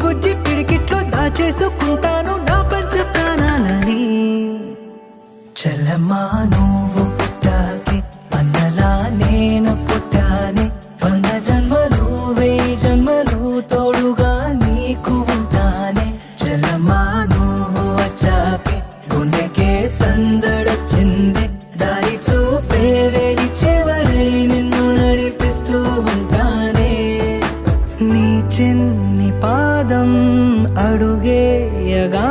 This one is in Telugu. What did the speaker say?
బుజ్జి పిడికిట్లో దాచేసుకుంటాను నా పంచ ప్రాణాలని చల్లమ్మా నువ్వు పుట్టాకే అన్నలా నేను పుట్టానే 100 జన్మలు 1000 జన్మలు తోడుగా నీకు ఉంటానే చల్లమ్మా నువ్వు వచ్చాకే గుండెకే సందడొచ్చింది దారి చూపే వేలి చివరై నిన్ను నడిపిస్తూ ఉంటానే నీ చిన్ని పాదం అడుగేయగా